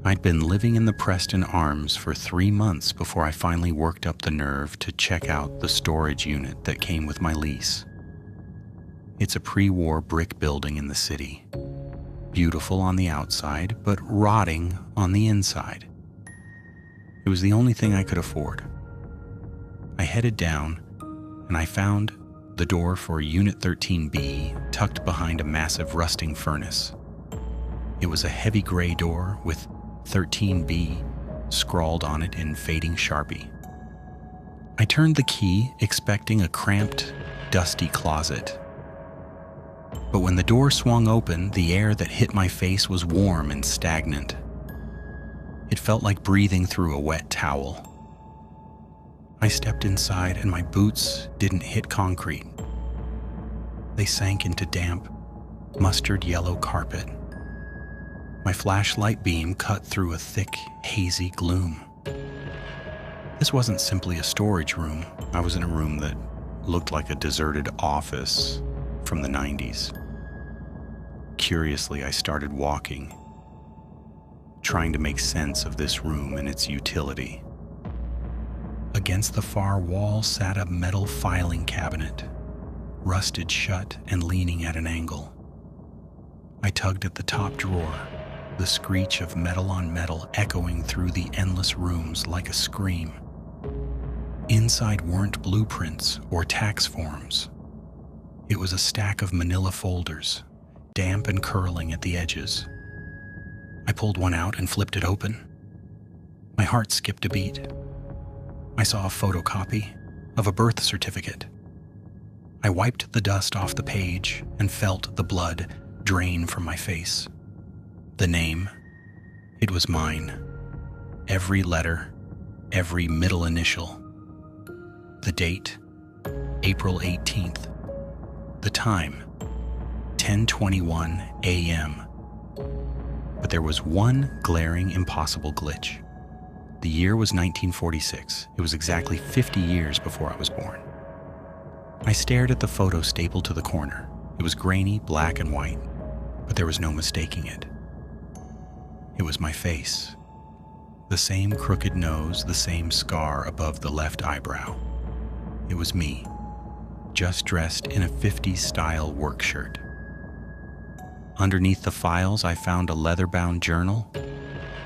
I'd been living in the Preston Arms for 3 months before I finally worked up the nerve to check out the storage unit that came with my lease. It's a pre-war brick building in the city. Beautiful on the outside, but rotting on the inside. It was the only thing I could afford. I headed down, and I found the door for Unit 13B tucked behind a massive rusting furnace. It was a heavy gray door with 13B scrawled on it in fading Sharpie. I turned the key, expecting a cramped, dusty closet. But when the door swung open, the air that hit my face was warm and stagnant. It felt like breathing through a wet towel. I stepped inside and my boots didn't hit concrete. They sank into damp, mustard yellow carpet. My flashlight beam cut through a thick, hazy gloom. This wasn't simply a storage room. I was in a room that looked like a deserted office from the 90s. Curiously, I started walking, trying to make sense of this room and its utility. Against the far wall sat a metal filing cabinet, rusted shut and leaning at an angle. I tugged at the top drawer, the screech of metal on metal echoing through the endless rooms like a scream. Inside weren't blueprints or tax forms. It was a stack of manila folders, damp and curling at the edges. I pulled one out and flipped it open. My heart skipped a beat. I saw a photocopy of a birth certificate. I wiped the dust off the page and felt the blood drain from my face. The name, it was mine. Every letter, every middle initial. The date, April 18th. The time, 10:21 a.m. But there was one glaring, impossible glitch. The year was 1946. It was exactly 50 years before I was born. I stared at the photo stapled to the corner. It was grainy, black and white, but there was no mistaking it. It was my face. The same crooked nose, the same scar above the left eyebrow. It was me, just dressed in a 50s style work shirt. Underneath the files, I found a leather-bound journal.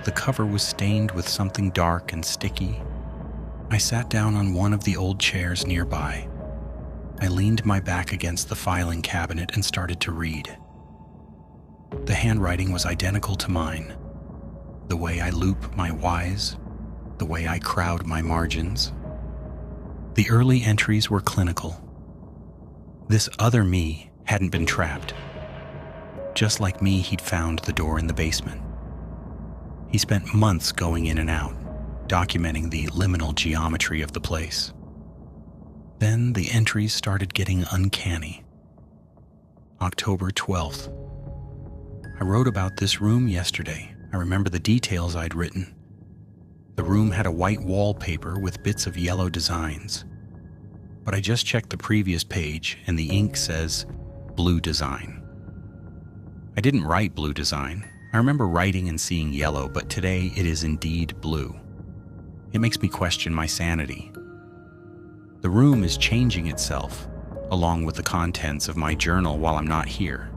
The cover was stained with something dark and sticky. I sat down on one of the old chairs nearby. I leaned my back against the filing cabinet and started to read. The handwriting was identical to mine. The way I loop my Y's, the way I crowd my margins. The early entries were clinical. This other me hadn't been trapped. Just like me, he'd found the door in the basement. He spent months going in and out, documenting the liminal geometry of the place. Then the entries started getting uncanny. October 12th. I wrote about this room yesterday. I remember the details I'd written. The room had a white wallpaper with bits of yellow designs. But I just checked the previous page and the ink says blue design. I didn't write blue design. I remember writing and seeing yellow, but today it is indeed blue. It makes me question my sanity. The room is changing itself, along with the contents of my journal while I'm not here.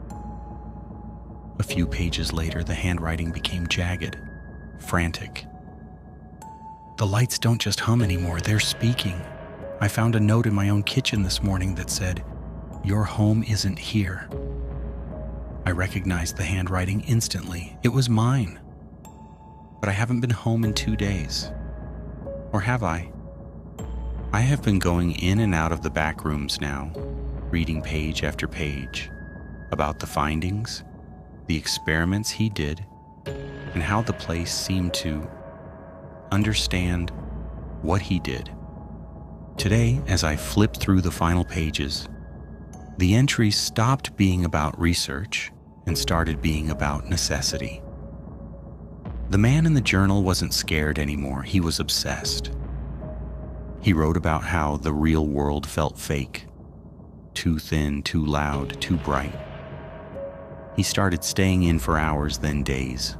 A few pages later, the handwriting became jagged, frantic. The lights don't just hum anymore, they're speaking. I found a note in my own kitchen this morning that said, "Your home isn't here." I recognized the handwriting instantly. It was mine. But I haven't been home in 2 days. Or have I? I have been going in and out of the back rooms now, reading page after page about the findings, the experiments he did, and how the place seemed to understand what he did. Today, as I flipped through the final pages, the entries stopped being about research and started being about necessity. The man in the journal wasn't scared anymore, he was obsessed. He wrote about how the real world felt fake, too thin, too loud, too bright. He started staying in for hours, then days.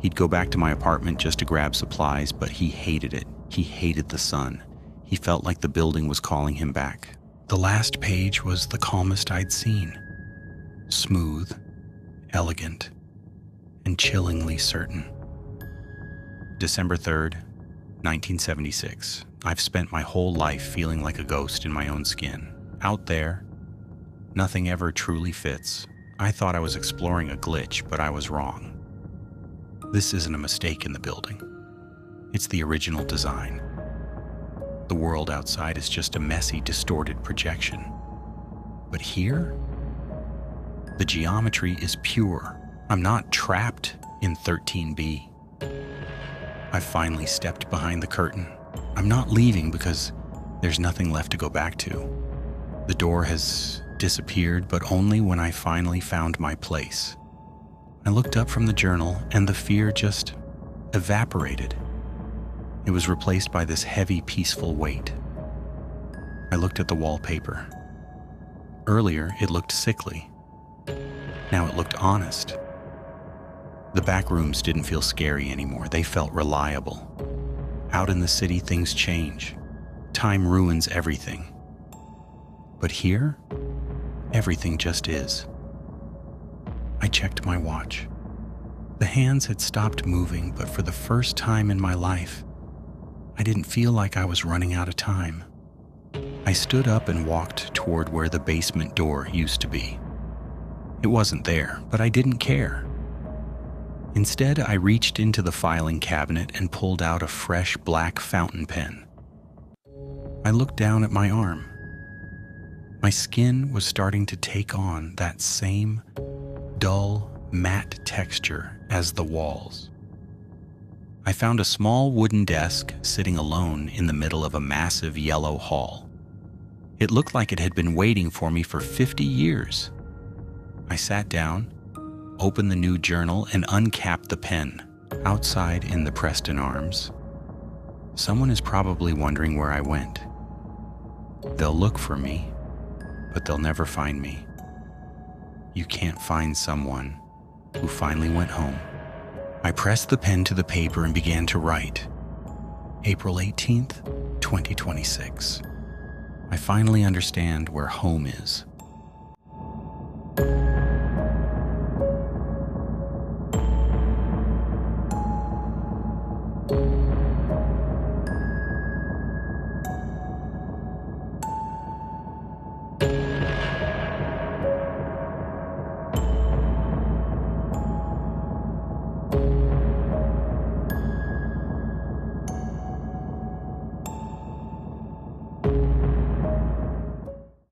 He'd go back to my apartment just to grab supplies, but he hated it. He hated the sun. He felt like the building was calling him back. The last page was the calmest I'd seen. Smooth, elegant, and chillingly certain. December 3rd, 1976. I've spent my whole life feeling like a ghost in my own skin. Out there, nothing ever truly fits. I thought I was exploring a glitch, but I was wrong. This isn't a mistake in the building. It's the original design. The world outside is just a messy, distorted projection. But here, the geometry is pure. I'm not trapped in 13B. I've finally stepped behind the curtain. I'm not leaving because there's nothing left to go back to. The door has disappeared, but only when I finally found my place. I looked up from the journal and the fear just evaporated. It was replaced by this heavy, peaceful weight. I looked at the wallpaper. Earlier, it looked sickly. Now it looked honest. The back rooms didn't feel scary anymore. They felt reliable. Out in the city, things change. Time ruins everything. But here, everything just is. I checked my watch. The hands had stopped moving, but for the first time in my life, I didn't feel like I was running out of time. I stood up and walked toward where the basement door used to be. It wasn't there, but I didn't care. Instead, I reached into the filing cabinet and pulled out a fresh black fountain pen. I looked down at my arm. My skin was starting to take on that same dull, matte texture as the walls. I found a small wooden desk sitting alone in the middle of a massive yellow hall. It looked like it had been waiting for me for 50 years. I sat down, opened the new journal, and uncapped the pen. Outside in the Preston Arms, someone is probably wondering where I went. They'll look for me, but they'll never find me. You can't find someone who finally went home. I pressed the pen to the paper and began to write. April 18th, 2026. I finally understand where home is.